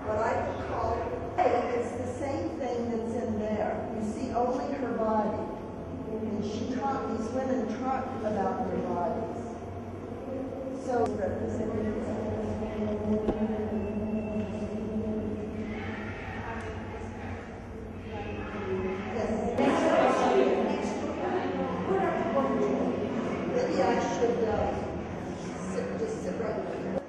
what I call, it's the same thing that's in there. You see only her body. And these women talk about their bodies. So representative. Maybe I should just sit right there.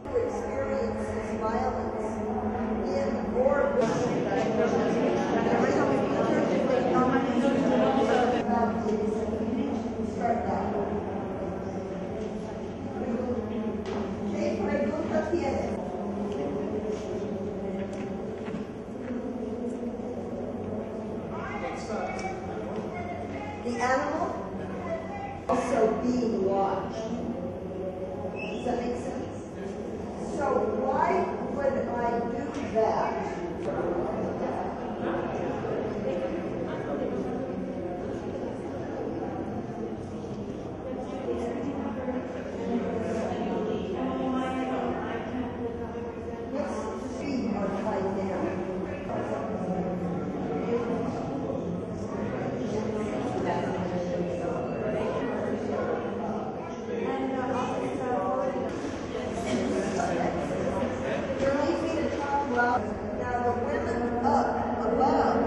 Who experiences violence in or start that. The animal also being watched. Does that make sense? So why would I do that? Feet are tied down. Now the women up above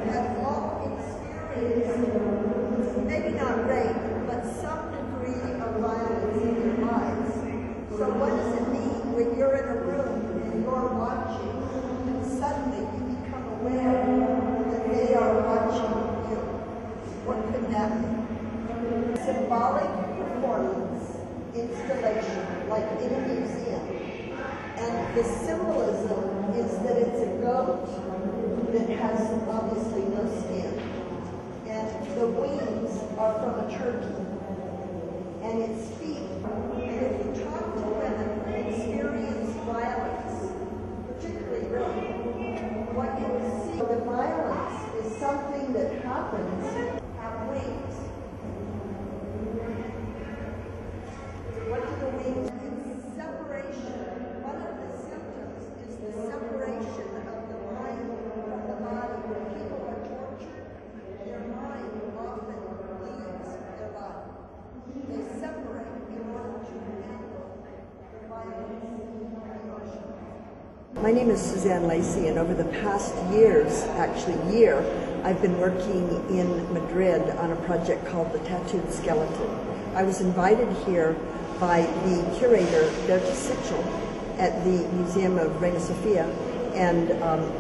have all experienced, maybe not rape, but some degree of violence in their lives. So what does it mean when you're in a room and you're watching, and suddenly you become aware that they are watching you? What could that mean? Symbolic performance, installation, like in a museum. And the symbolism is that it's a goat that has obviously no skin. And the wings are from a turkey. And its feet. And if you talk to women who experience violence, particularly rape, what you will see, the violence is something that happens at wings. What do the wings do? Separation. One of the symptoms is the separation of the mind from the body. When people are tortured, their mind often leaves their body. They separate in order to handle the violence emotion. My name is Suzanne Lacy, and over the past year, I've been working in Madrid on a project called The Tattooed Skeleton. I was invited here by the curator, Berta Sichel, at the Museum of Reina Sofia, and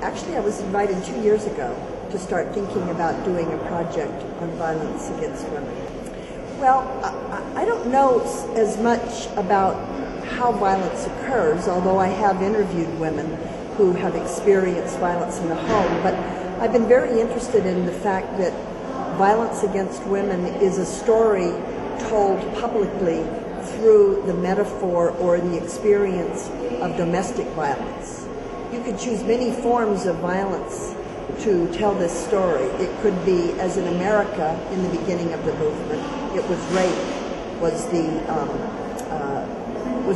actually I was invited 2 years ago to start thinking about doing a project on violence against women. Well, I don't know as much about how violence occurs, although I have interviewed women who have experienced violence in the home, but I've been very interested in the fact that violence against women is a story told publicly through the metaphor or the experience of domestic violence. You could choose many forms of violence to tell this story. It could be, as in America in the beginning of the movement, it was rape, was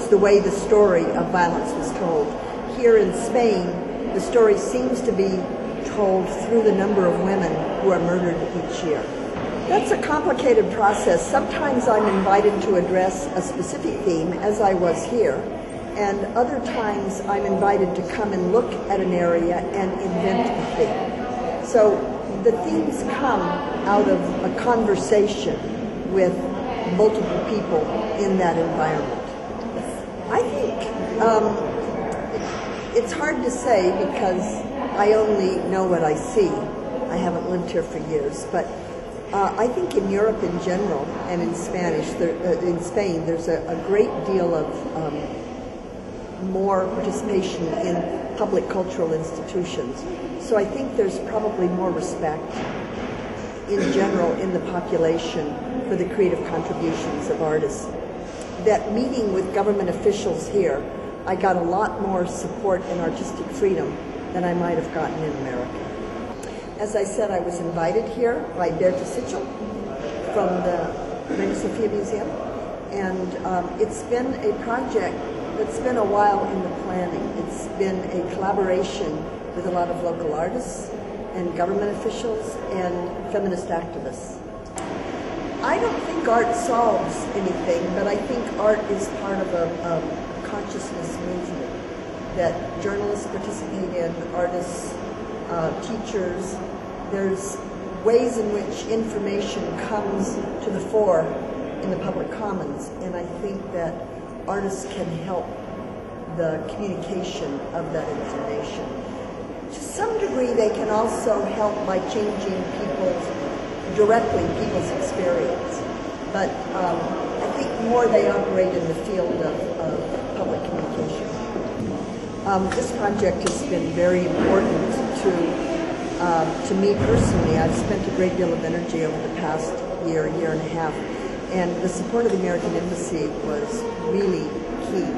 the way the story of violence was told. Here in Spain, the story seems to be told through the number of women who are murdered each year. That's a complicated process. Sometimes I'm invited to address a specific theme, as I was here, and other times I'm invited to come and look at an area and invent a theme. So the themes come out of a conversation with multiple people in that environment. I think it's hard to say because I only know what I see. I haven't lived here for years, but I think in Europe in general and in in Spain, there's a great deal of more participation in public cultural institutions. So I think there's probably more respect in general in the population for the creative contributions of artists. That meeting with government officials here, I got a lot more support and artistic freedom than I might have gotten in America. As I said, I was invited here by Berta Sichel from the Reina Sofia Museum, and it's been a project that's been a while in the planning. It's been a collaboration with a lot of local artists and government officials and feminist activists. I don't think art solves anything, but I think art is part of a consciousness movement that journalists participate in, artists, teachers. There's ways in which information comes to the fore in the public commons, and I think that artists can help the communication of that information. To some degree, they can also help by changing directly people's experience. But I think more they operate in the field of public communication. This project has been very important to me personally. I've spent a great deal of energy over the past year and a half, and the support of the American Embassy was really key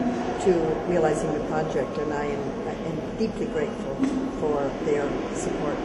to realizing the project, and I am deeply grateful for their support.